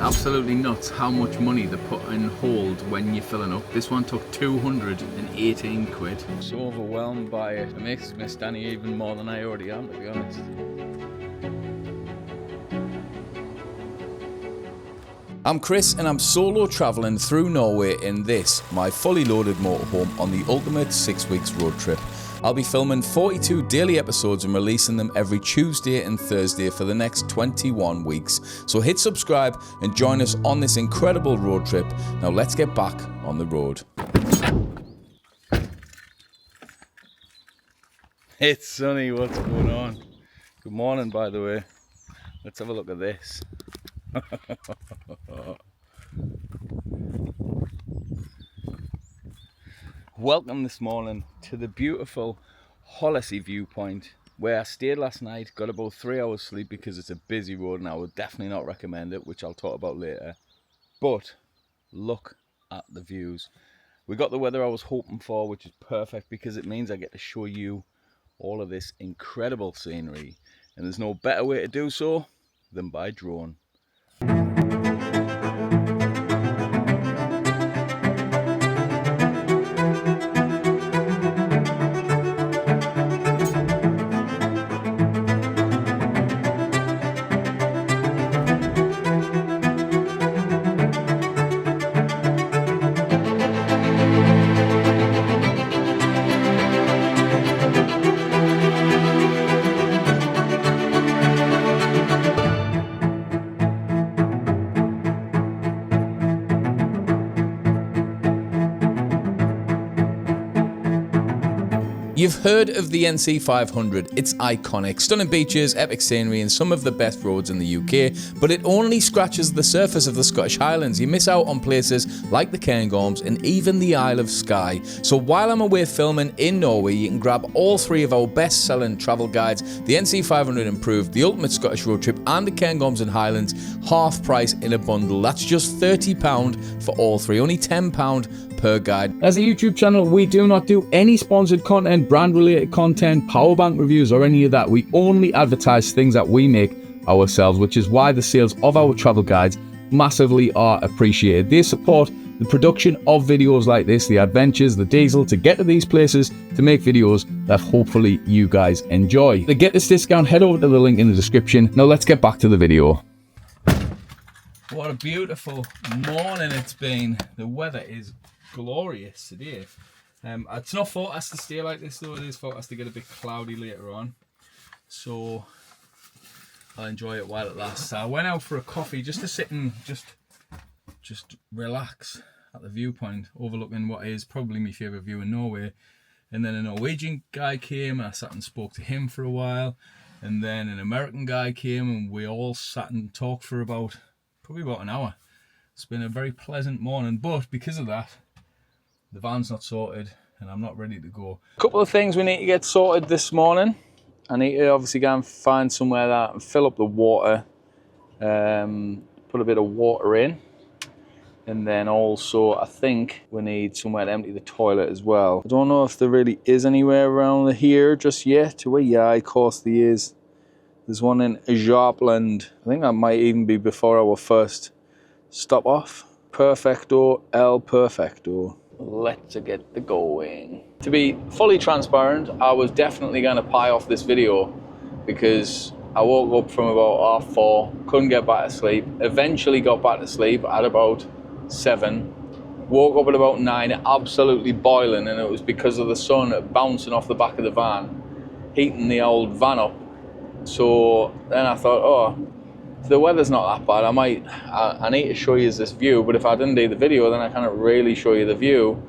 absolutely nuts how much money they put in hold when you're filling up. This one took 218 quid. I'm so overwhelmed by it. It makes me Danny even more than I already am, to be honest. I'm Chris and I'm solo travelling through Norway in this, my fully loaded motorhome on the ultimate 6 weeks road trip. I'll be filming 42 daily episodes and releasing them every Tuesday and Thursday for the next 21 weeks. So hit subscribe and join us on this incredible road trip. Now let's get back on the road. It's sunny, what's going on? Good morning, by the way. Let's have a look at this. Welcome this morning to the beautiful Hollisey viewpoint where I stayed last night. Got about 3 hours sleep because it's a busy road and I would definitely not recommend it, which I'll talk about later. But look at the views. We got the weather I was hoping for, which is perfect because it means I get to show you all of this incredible scenery, and there's no better way to do so than by drone. You've heard of the NC 500, it's iconic, stunning beaches, epic scenery and some of the best roads in the UK, but it only scratches the surface of the Scottish Highlands. You miss out on places like the Cairngorms and even the Isle of Skye. So while I'm away filming in Norway, you can grab all three of our best-selling travel guides, the NC 500 Improved, the Ultimate Scottish Road Trip and the Cairngorms and Highlands, half price in a bundle. That's just £30 for all three, only £10 per guide. As a YouTube channel, we do not do any sponsored content, brand related content, power bank reviews or any of that. We only advertise things that we make ourselves, which is why the sales of our travel guides massively are appreciated. They support the production of videos like this, the adventures, the diesel to get to these places, to make videos that hopefully you guys enjoy. To get this discount, head over to the link in the description. Now let's get back to the video. What a beautiful morning it's been. The weather is glorious today. It's not forecast to stay like this though. It is forecast to get a bit cloudy later on, so I'll enjoy it while it lasts. I went out for a coffee just to sit and just relax at the viewpoint overlooking what is probably my favourite view in Norway. And then a Norwegian guy came and I sat and spoke to him for a while, and then an American guy came and we all sat and talked for probably about an hour. It's been a very pleasant morning, but because of that the van's not sorted and I'm not ready to go. A couple of things we need to get sorted this morning. I need to obviously go and find somewhere that and fill up the water, put a bit of water in, and then also I think we need somewhere to empty the toilet as well. I don't know if there really is anywhere around here just yet. Well, yeah, of course there is. There's one in Japland. I think that might even be before our first stop off. Perfecto, el perfecto. Let's get the going. To be fully transparent, I was definitely going to pie off this video because I woke up from about 4:30, couldn't get back to sleep, eventually got back to sleep at about 7, woke up at about 9, absolutely boiling, and it was because of the sun bouncing off the back of the van, heating the old van up. So then I thought, oh, if the weather's not that bad, I need to show you this view, but if I didn't do the video, then I can't really show you the view.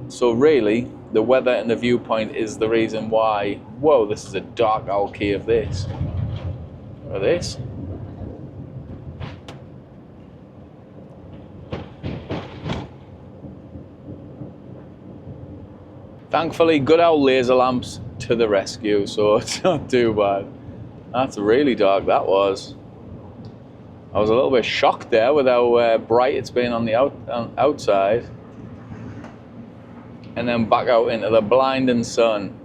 So really, the weather and the viewpoint is the reason why. Whoa, this is a dark old cave, this. Look at this. Thankfully, good old laser lamps to the rescue, so it's not too bad. That's really dark, that was. I was a little bit shocked there with how bright it's been on the outside. And then back out into the blinding sun.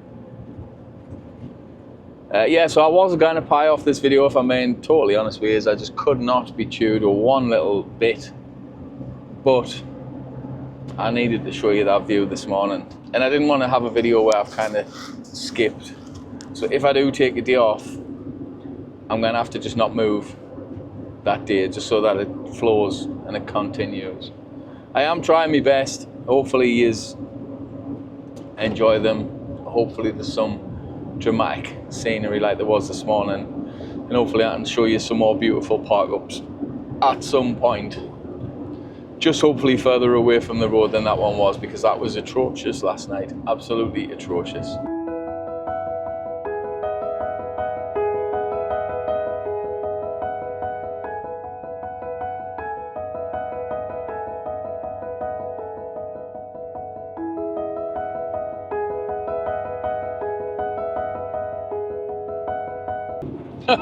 Yeah, so I was going to pie off this video, if I'm being totally honest with you. I just could not be chewed or one little bit. But I needed to show you that view this morning. And I didn't want to have a video where I've kind of skipped. So if I do take a day off, I'm going to have to just not move that day, just so that it flows and it continues. I am trying my best. Hopefully you enjoy them. Hopefully there's some dramatic scenery like there was this morning, and hopefully I can show you some more beautiful park-ups at some point, just hopefully further away from the road than that one was, because that was atrocious last night. Absolutely atrocious.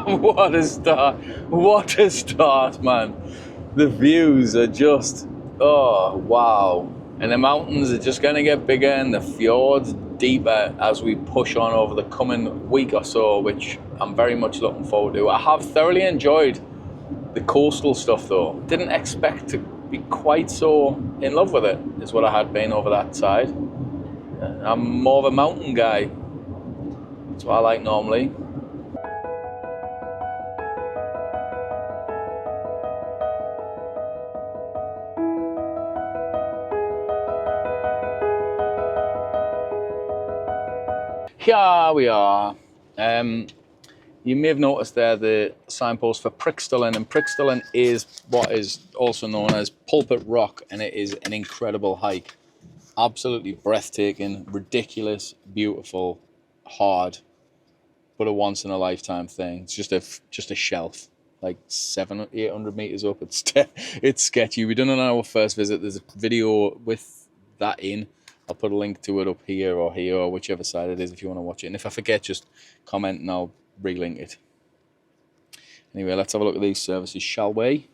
What a start, what a start, man. The views are just, oh wow. And the mountains are just going to get bigger and the fjords deeper as we push on over the coming week or so, which I'm very much looking forward to. I have thoroughly enjoyed the coastal stuff though. Didn't expect to be quite so in love with it as what I had been over that side. I'm more of a mountain guy. That's what I like normally. Here we are. You may have noticed there the signpost for Prickstollen, and Prickstollen is what is also known as Pulpit Rock, and it is an incredible hike. Absolutely breathtaking, ridiculous, beautiful, hard, but a once in a lifetime thing. It's just a shelf, like 700 or 800 meters up. It's sketchy. We done it on our first visit. There's a video with that in. I'll put a link to it up here or whichever side it is if you want to watch it. And if I forget, just comment and I'll relink it. Anyway, let's have a look at these services, shall we?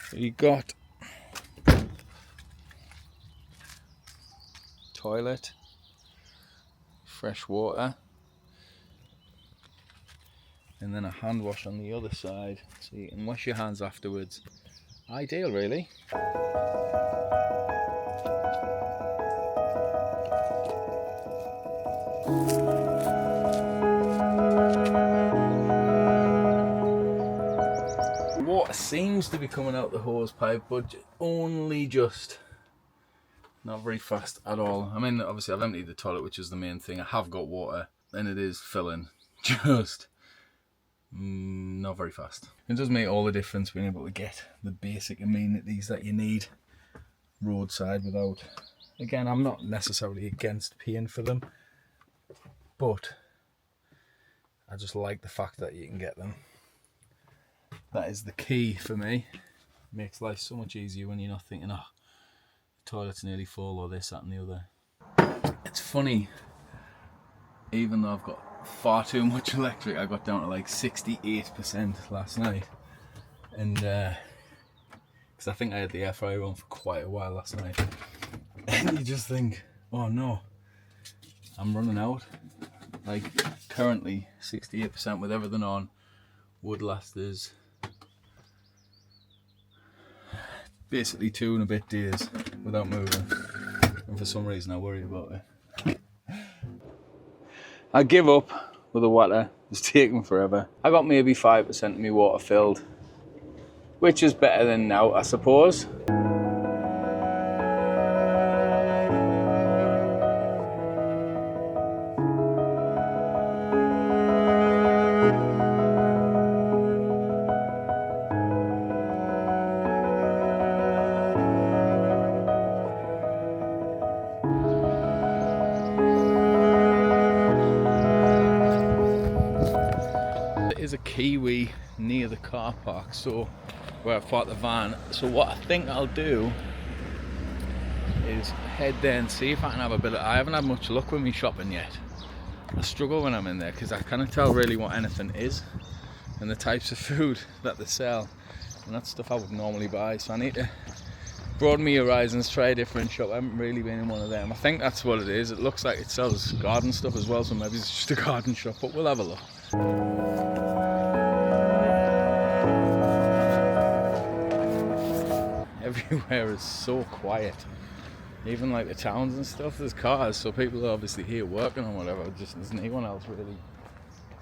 So you got toilet, fresh water, and then a hand wash on the other side, so you can wash your hands afterwards. Ideal, really. Water seems to be coming out the hose pipe, but only just. Not very fast at all. I mean, obviously I've emptied the toilet, which is the main thing. I have got water, and it is filling. Just not very fast. It does make all the difference being able to get the basic amenities that you need roadside without. Again, I'm not necessarily against paying for them, but I just like the fact that you can get them. That is the key for me. It makes life so much easier when you're not thinking, oh, the toilet's nearly full or this, that and the other. It's funny, even though I've got far too much electric, I got down to like 68% last night, and because I think I had the air fryer on for quite a while last night, and you just think, oh no, I'm running out. Like currently 68% with everything on would last us basically 2 and a bit days without moving, and for some reason I worry about it. I give up with the water. It's taking forever. I got maybe 5% of my water filled, which is better than now, I suppose. Is a kiwi near the car park, so where I've parked the van. So what I think I'll do is head there and see if I can have a bit of. I haven't had much luck with me shopping yet. I struggle when I'm in there because I can't tell really what anything is and the types of food that they sell, and that's stuff I would normally buy. So I need to broaden my horizons, try a different shop. I haven't really been in one of them. I think that's what it is. It looks like it sells garden stuff as well, so maybe it's just a garden shop, but we'll have a look. Everywhere is so quiet. Even like the towns and stuff, there's cars, so people are obviously here working or whatever. Just there's anyone else really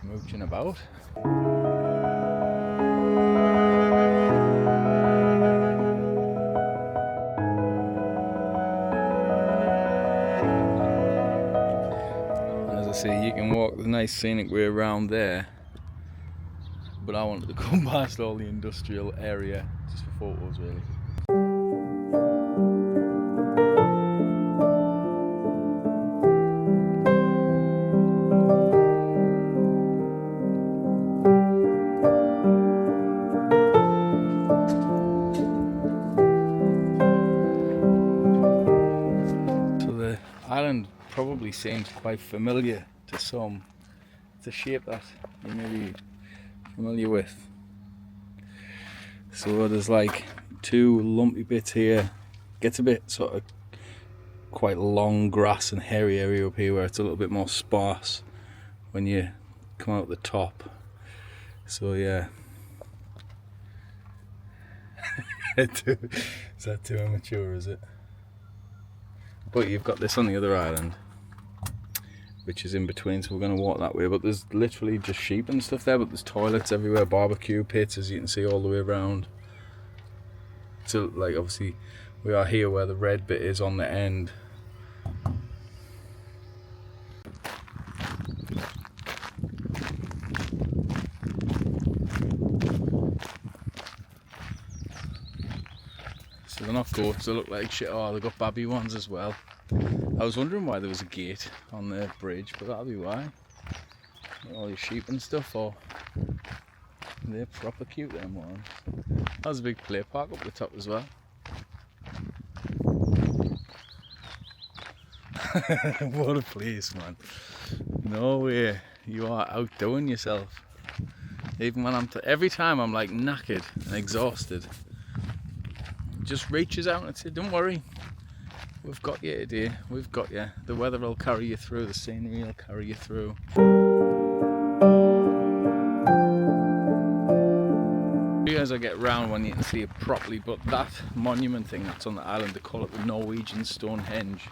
mooching about. As I say, you can walk the nice scenic way around there, but I wanted to come past all the industrial area just for photos really. Island probably seems quite familiar to some. It's a shape that you may be familiar with. So there's like two lumpy bits here. Gets a bit sort of quite long grass and hairy area up here where it's a little bit more sparse when you come out the top. So yeah. Is that too immature, is it? But you've got this on the other island, which is in between, so we're going to walk that way. But there's literally just sheep and stuff there, but there's toilets everywhere, barbecue pits, as you can see, all the way around. So, like, obviously, we are here where the red bit is on the end. So they're not goats, they look like shit. Oh, they've got babby ones as well. I was wondering why there was a gate on the bridge, but that'll be why. All your sheep and stuff, or they're proper cute, them ones. There's a big play park up the top as well. What a place, man. Norway, you are outdoing yourself. Even when I'm every time I'm like knackered and exhausted, it just reaches out and says, don't worry, we've got you today, we've got you. The weather will carry you through, the scenery will carry you through. You guys will get round when you can see it properly, but that monument thing that's on the island, they call it the Norwegian Stonehenge.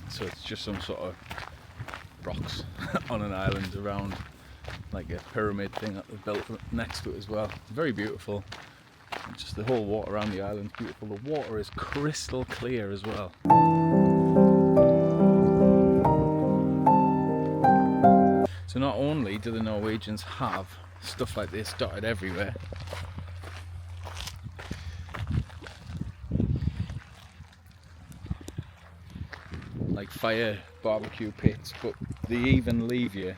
So it's just some sort of rocks on an island around, like a pyramid thing that they've built next to it as well. It's very beautiful. And just the whole water around the island is beautiful. The water is crystal clear as well. So not only do the Norwegians have stuff like this dotted everywhere, like fire barbecue pits, but they even leave you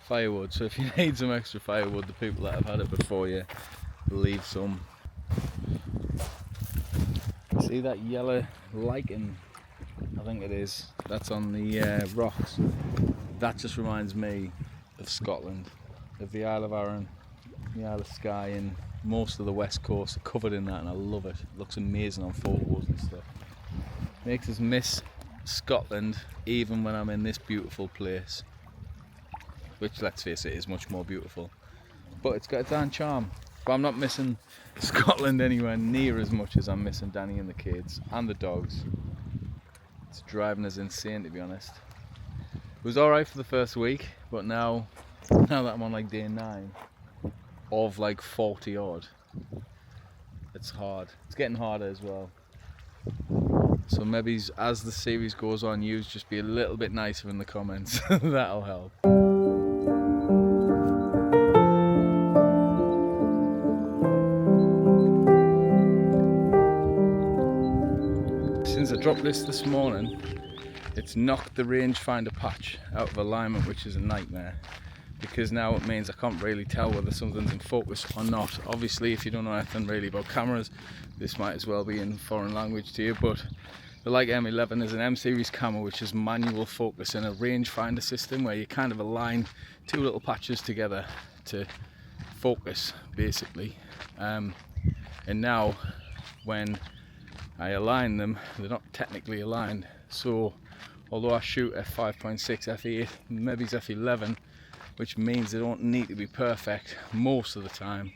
firewood. So if you need some extra firewood, the people that have had it before you leave some. See that yellow lichen? I think it is. That's on the rocks. That just reminds me of Scotland, of the Isle of Arran, the Isle of Skye, and most of the west coast are covered in that, and I love it. It looks amazing on photos and stuff. Makes us miss Scotland even when I'm in this beautiful place, which, let's face it, is much more beautiful, but it's got its own charm. But I'm not missing Scotland anywhere near as much as I'm missing Danny and the kids and the dogs. It's driving us insane, to be honest. It was alright for the first week, but now that I'm on like day 9 of like 40 odd, it's hard. It's getting harder as well. So maybe as the series goes on, you just be a little bit nicer in the comments. That'll help. Since I dropped this morning, it's knocked the rangefinder patch out of alignment, which is a nightmare, because now it means I can't really tell whether something's in focus or not. Obviously, if you don't know anything really about cameras, this might as well be in foreign language to you, but the Leica M11 is an M-series camera which is manual focus and a rangefinder system where you kind of align two little patches together to focus basically, and now when I align them, they're not technically aligned. So although I shoot f5.6, f8, maybe it's f11, which means they don't need to be perfect most of the time,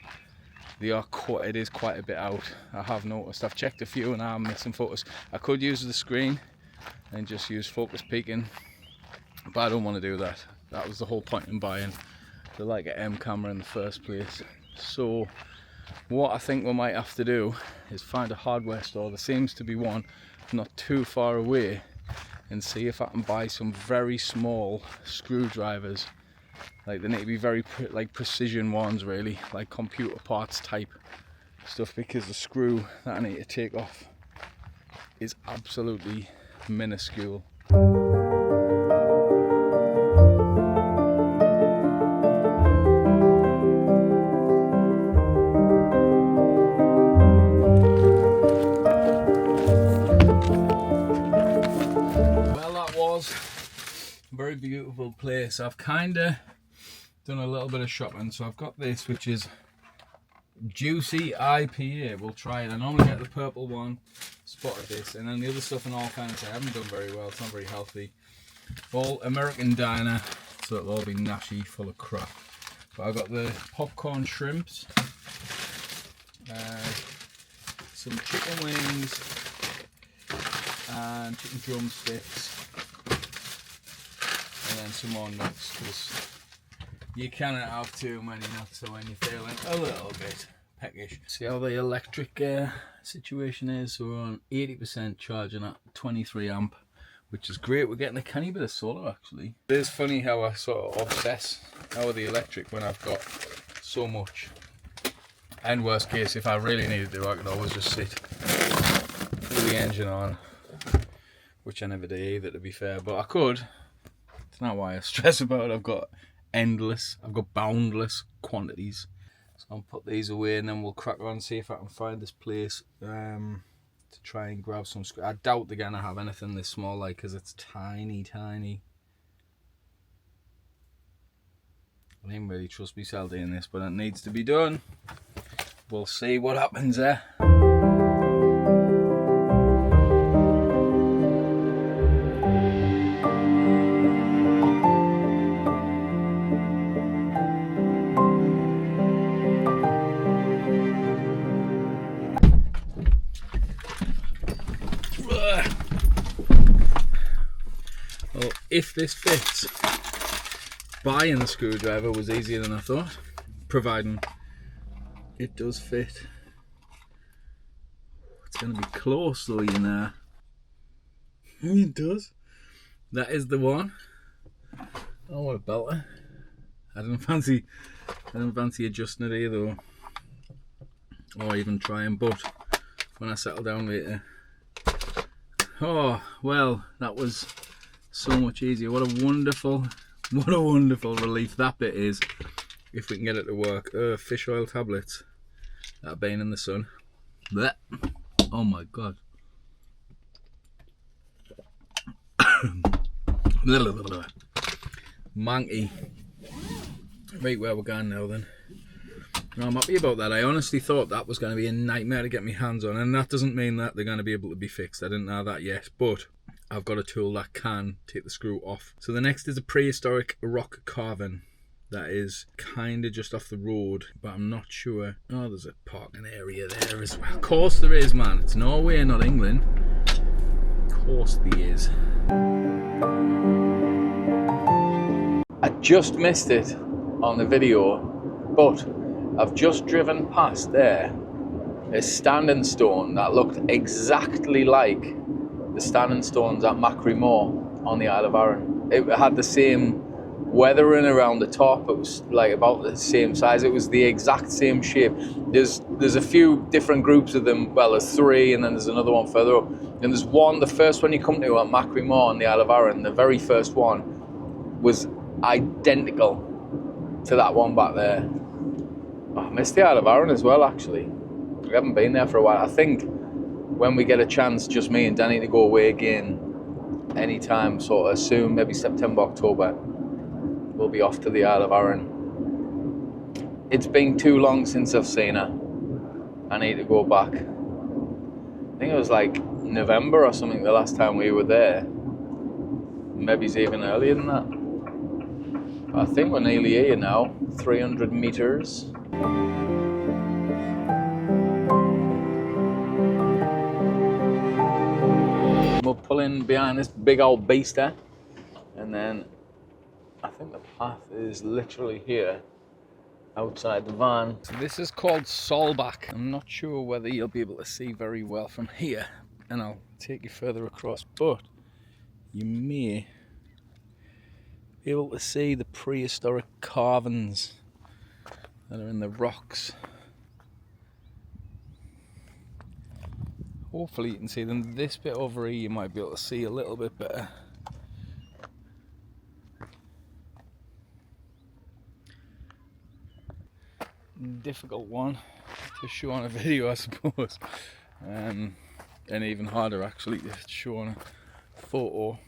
it is quite a bit out. I have noticed. I've checked a few and I'm missing focus. I could use the screen and just use focus peaking, but I don't want to do that. That was the whole point in buying the Leica M camera in the first place. So what I think we might have to do is find a hardware store. There seems to be one not too far away, and see if I can buy some very small screwdrivers. Like, they need to be very like precision ones, really, like computer parts type stuff, because the screw that I need to take off is absolutely minuscule. Well, that was a very beautiful place. I've kind of done a little bit of shopping, so I've got this, which is Juicy IPA. We'll try it. I normally get the purple one, spotted this, and then the other stuff, in all fairness, I haven't done very well. It's not very healthy. All American diner, so it'll all be nashy, full of crap. But I've got the popcorn shrimps, some chicken wings, and chicken drumsticks, and then some more nuts, because you cannot have too many nuts when you're feeling a little bit peckish. See how the electric situation is. So we're on 80% charging at 23 amp, which is great. We're getting a canny bit of solar actually. It is funny how I sort of obsess over the electric when I've got so much. And worst case, if I really needed to, I could always just sit with the engine on, which I never do either, to be fair. But I could. It's not why I stress about it. I've got boundless quantities. So I'll put these away and then we'll crack on and see if I can find this place to try and grab some. I doubt they're gonna have anything this small, like, because it's tiny. I didn't really trust myself doing this, but it needs to be done. We'll see what happens there. Well, if this fits, buying the screwdriver was easier than I thought, providing it does fit. It's going to be close though, you know. It does. That is the one. Oh, what a belter. I didn't fancy adjusting it either, or even trying, but when I settle down later. Oh, well, that was so much easier. What a wonderful relief that bit is, if we can get it to work. Fish oil tablets that have been in the sun. Blech. Oh my god. Monkey. Right, where we're going now then. No, I'm happy about that. I honestly thought that was going to be a nightmare to get my hands on, and that doesn't mean that they're going to be able to be fixed. I didn't know that yet, but I've got a tool that can take the screw off. So the next is a prehistoric rock carving that is kind of just off the road, but I'm not sure. Oh, there's a parking area there as well. Of course there is, man. It's Norway, not England. Of course there is. I just missed it on the video, but I've just driven past there a standing stone that looked exactly like the standing stones at Macri Moor on the Isle of Arran. It had the same weathering around the top. It was like about the same size. It was the exact same shape. There's a few different groups of them. Well, there's three, and then there's another one further up. And there's one, the first one you come to at Macri Moor on the Isle of Arran, the very first one was identical to that one back there. Oh, I missed the Isle of Arran as well, actually. We haven't been there for a while. I think when we get a chance, just me and Danny, to go away again anytime sort of soon, maybe September, October, we'll be off to the Isle of Arran. It's been too long since I've seen her. I need to go back. I think it was like November or something the last time we were there. Maybe it's even earlier than that. I think we're nearly here now. 300 meters. We're pulling behind this big old beaster, and then I think the path is literally here outside the van. So this is called Solbach. I'm not sure whether you'll be able to see very well from here, and I'll take you further across, but you may be able to see the prehistoric carvings that are in the rocks. Hopefully you can see them. This bit over here you might be able to see a little bit better. Difficult one to show on a video, I suppose, and even harder actually to show on a photo.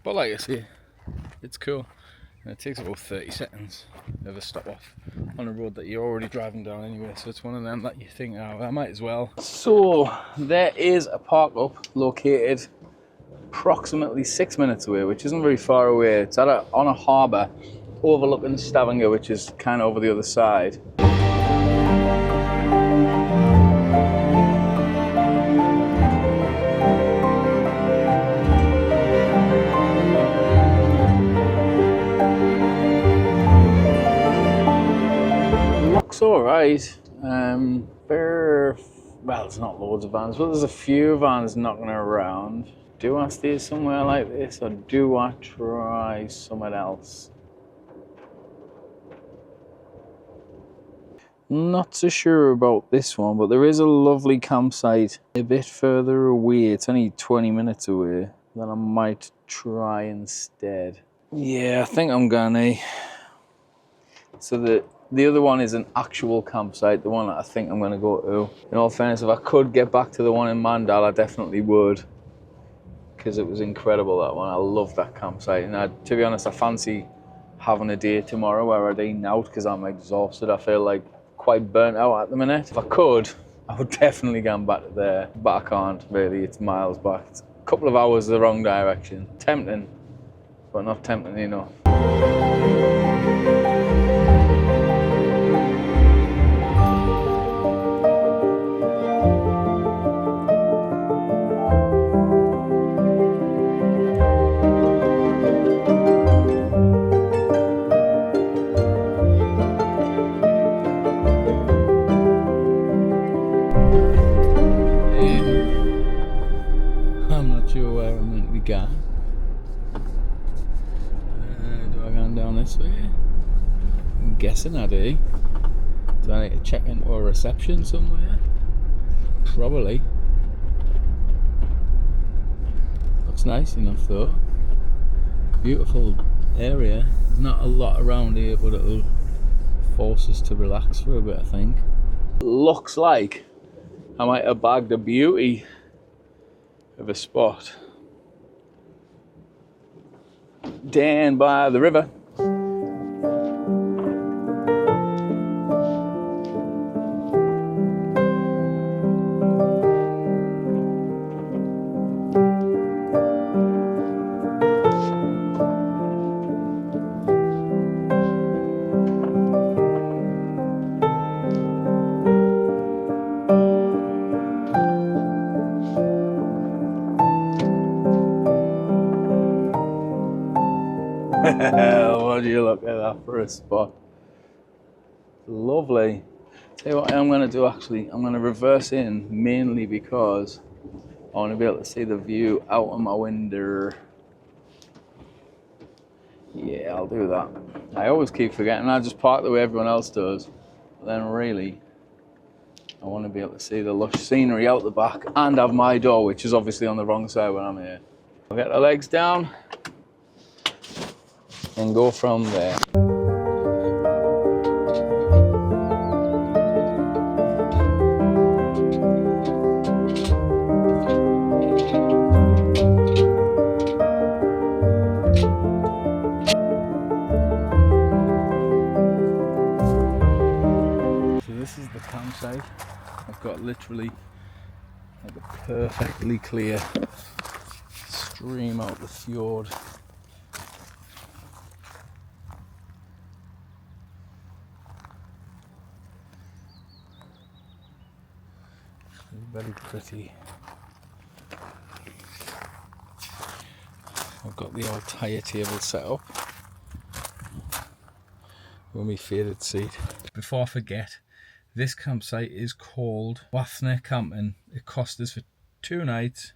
But like I say, it's cool, and it takes about 30 seconds of a stop off on a road that you're already driving down anyway, so it's one of them that you think, oh, I might as well. So there is a park up located approximately 6 minutes away, which isn't very far away. It's on a harbour overlooking Stavanger, which is kind of over the other side. Looks alright. Well, there's not loads of vans, but there's a few vans knocking around. Do I stay somewhere like this, or do I try somewhere else? Not so sure about this one, but there is a lovely campsite a bit further away. It's only 20 minutes away. That I might try instead. Yeah, I think I'm gonna. So the other one is an actual campsite, the one that I think I'm gonna go to. In all fairness, if I could get back to the one in Mandal, I definitely would, because it was incredible, that one. I love that campsite, and to be honest, I fancy having a day tomorrow where I'd eat out, because I'm exhausted. I feel like quite burnt out at the minute. If I could, I would definitely go back to there, but I can't really. It's miles back. It's a couple of hours the wrong direction. Tempting, but not tempting enough. I'm not sure where I'm meant to be going. Do I go down this way? I'm guessing I do. Do I need to check into a reception somewhere? Probably. Looks nice enough though. Beautiful area. There's not a lot around here, but it'll force us to relax for a bit, I think. Looks like I might have bagged a beauty of a spot down by the river. What do you look at that for a spot? Lovely. Tell you what I'm going to do actually, I'm going to reverse in mainly because I want to be able to see the view out of my window. Yeah, I'll do that. I always keep forgetting, I just park the way everyone else does. But then really, I want to be able to see the lush scenery out the back and have my door, which is obviously on the wrong side when I'm here. I'll get the legs down and go from there. campsite. I've got literally like a perfectly clear stream out the fjord. Very pretty. I've got the old tyre table set up with my faded seat. Before I forget, this campsite is called Wathner Camping. It cost us for 2 nights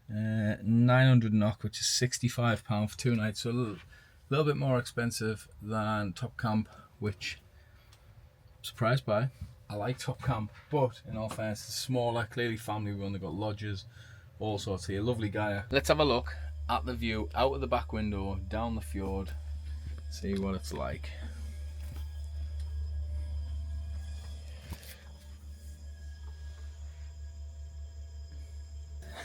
900 NOK, which is £65 for 2 nights, so a little bit more expensive than Top Camp, which I'm surprised by. I like Top Camp, but in all fairness, it's smaller, clearly family run. They've got lodges, all sorts here. Lovely guy. Let's have a look at the view out of the back window, down the fjord, see what it's like.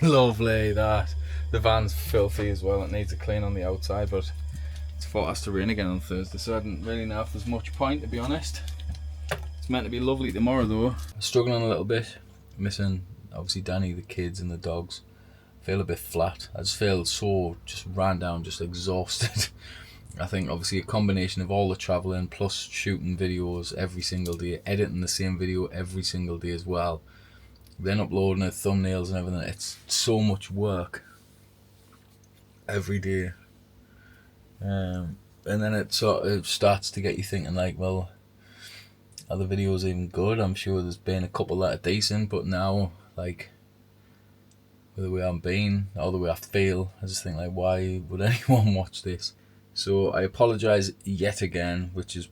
Lovely that. The van's filthy as well. It needs a clean on the outside, but it's forecast to rain again on Thursday, so I didn't really know if there's much point, to be honest. It's meant to be lovely tomorrow though. I'm struggling a little bit, missing obviously Danny, the kids and the dogs. I feel a bit flat. I just feel so just ran down, just exhausted. I think obviously a combination of all the travelling plus shooting videos every single day, editing the same video every single day as well, then uploading it, thumbnails and everything. It's so much work every day. And then it sort of starts to get you thinking like, well, are the videos even good? I'm sure there's been a couple that are decent, but now, like, with the way I'm being, or the way I feel, I just think like, why would anyone watch this? So I apologise yet again, which is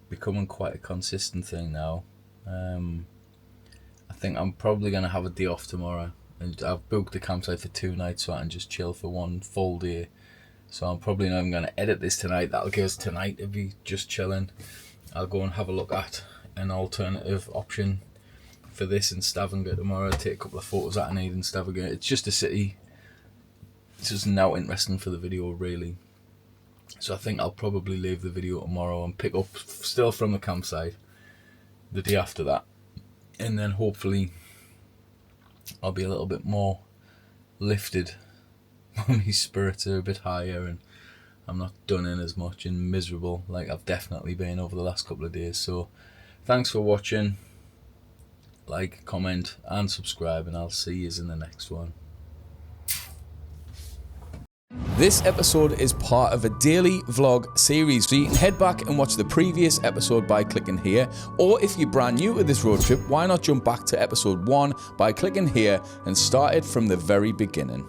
becoming quite a consistent thing now. I think I'm probably going to have a day off tomorrow, and I've booked a campsite for 2 nights so I can just chill for 1 full day. So I'm probably not even going to edit this tonight. That'll give us tonight to be just chilling. I'll go and have a look at an alternative option for this in Stavanger tomorrow. Take a couple of photos that I need in Stavanger. It's just a city. It's just now interesting for the video really. So I think I'll probably leave the video tomorrow and pick up still from the campsite the day after that. And then hopefully I'll be a little bit more lifted. My spirits are a bit higher and I'm not done in as much and miserable like I've definitely been over the last couple of days. So thanks for watching. Like, comment and subscribe, and I'll see you in the next one. This episode is part of a daily vlog series, so you can head back and watch the previous episode by clicking here, or if you're brand new to this road trip, why not jump back to episode 1 by clicking here and start it from the very beginning.